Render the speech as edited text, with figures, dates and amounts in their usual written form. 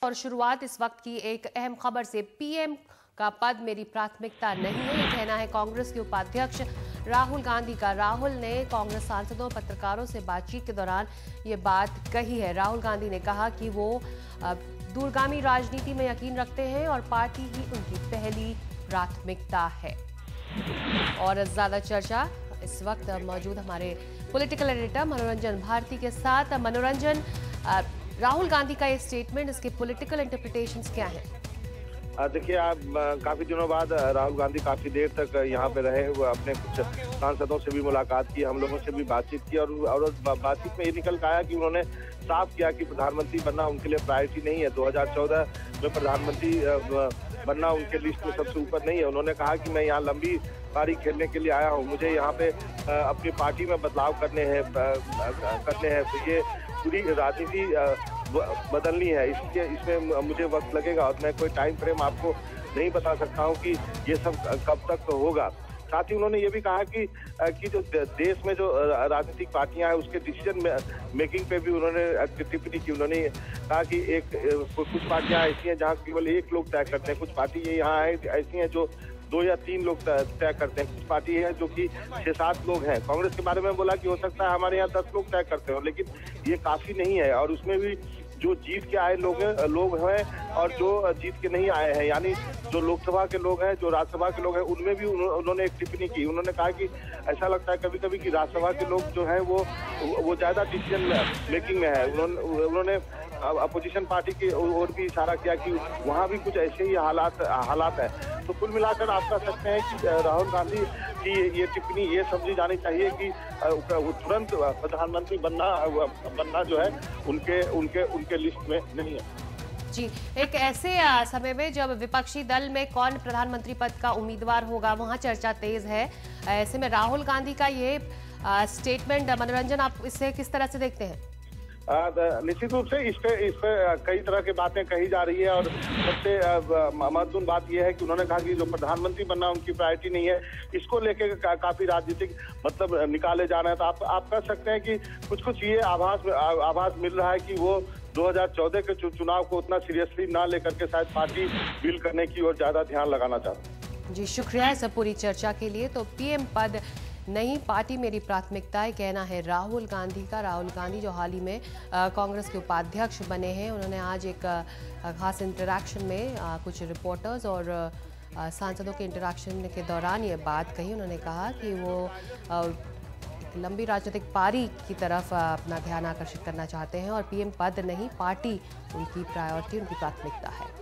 और शुरुआत इस वक्त की एक अहम खबर से। पीएम का पद मेरी प्राथमिकता नहीं है, ये कहना है कांग्रेस के उपाध्यक्ष राहुल गांधी का। राहुल ने कांग्रेस सांसदों पत्रकारों से बातचीत के दौरान ये बात कही है। राहुल गांधी ने कहा कि वो दूरगामी राजनीति में यकीन रखते हैं और पार्टी ही उनकी पहली प्राथमिकता है। और ज्यादा चर्चा इस वक्त मौजूद हमारे पॉलिटिकल एडिटर मनोरंजन भारती के साथ। मनोरंजन, राहुल गांधी का ये स्टेटमेंट, इसके पॉलिटिकल इंटरप्रिटेशंस क्या हैं? देखिए, आप काफी दिनों बाद राहुल गांधी काफी देर तक यहाँ पे रहे। वो अपने कुछ सांसदों से भी मुलाकात की, हम लोगों से भी बातचीत की और बातचीत में ये निकल के आया कि उन्होंने साफ किया कि प्रधानमंत्री बनना उनके लिए प्रायोरिटी नहीं है। 2014 में प्रधानमंत्री बनना उनके लिस्ट में सबसे ऊपर नहीं है। उन्होंने कहा कि मैं यहाँ लंबी पारी खेलने के लिए आया हूँ, मुझे यहाँ पे अपनी पार्टी में बदलाव करने हैं। तो ये पूरी राजनीति बदलनी है, इसलिए इसमें मुझे वक्त लगेगा और मैं कोई टाइम फ्रेम आपको नहीं बता सकता हूं कि ये सब कब तक होगा। साथ ही उन्होंने ये भी कहा कि जो देश में जो राजनीतिक पार्टियां हैं उसके डिसीजन मेकिंग पे भी उन्होंने टिप्पणी की। उन्होंने कहा कि कुछ पार्टियां ऐसी हैं जहां केवल एक लोग तय करते हैं, कुछ पार्टी यहाँ ऐसी हैं जो 2 या 3 लोग तय करते हैं, कुछ पार्टी है जो कि 6-7 लोग हैं। कांग्रेस के बारे में बोला कि हो सकता है हमारे यहाँ 10 लोग तय करते हो, लेकिन ये काफी नहीं है। और उसमें भी जो जीत के आए लोग हैं और जो जीत के नहीं आए हैं, यानी जो लोकसभा के लोग हैं, जो राज्यसभा के लोग हैं, उनमें भी उन्होंने एक टिप्पणी की। उन्होंने कहा कि ऐसा लगता है कभी कभी कि राज्यसभा के लोग जो हैं वो ज्यादा डिसीजन मेकिंग में है। उन्होंने अपोजिशन पार्टी की ओर भी इशारा किया कि वहाँ भी कुछ ऐसे ही हालात है। तो कुल मिलाकर आप कह सकते हैं कि राहुल गांधी की ये टिप्पणी ये समझी जानी चाहिए कि तुरंत प्रधानमंत्री बनना जो है उनके लिस्ट में नहीं है। जी, एक ऐसे समय में जब विपक्षी दल में कौन प्रधानमंत्री पद का उम्मीदवार होगा वहां चर्चा तेज है। ऐसे में राहुल गांधी का ये स्टेटमेंट, मनोरंजन, आप इससे किस तरह से देखते हैं? निश्चित रूप से इस पे कई तरह की बातें कही जा रही है और सबसे महत्वपूर्ण बात यह है कि उन्होंने कहा कि जो प्रधानमंत्री बनना उनकी प्रायोरिटी नहीं है। इसको लेके काफी राजनीतिक मतलब निकाले जा रहे हैं। तो आप कह सकते हैं कि कुछ ये आभास मिल रहा है कि वो 2014 के चुनाव को उतना सीरियसली ना लेकर के शायद पार्टी बिल्ड करने की ओर ज्यादा ध्यान लगाना चाहते हैं। जी, शुक्रिया इस पूरी चर्चा के लिए। तो पीएम पद नहीं, पार्टी मेरी प्राथमिकता है, कहना है राहुल गांधी का। राहुल गांधी जो हाल ही में कांग्रेस के उपाध्यक्ष बने हैं, उन्होंने आज एक खास इंटरैक्शन में कुछ रिपोर्टर्स और सांसदों के इंटरैक्शन के दौरान ये बात कही। उन्होंने कहा कि वो एक लंबी राजनीतिक पारी की तरफ अपना ध्यान आकर्षित करना चाहते हैं और पीएम पद नहीं, पार्टी उनकी प्रायोरिटी, उनकी प्राथमिकता है।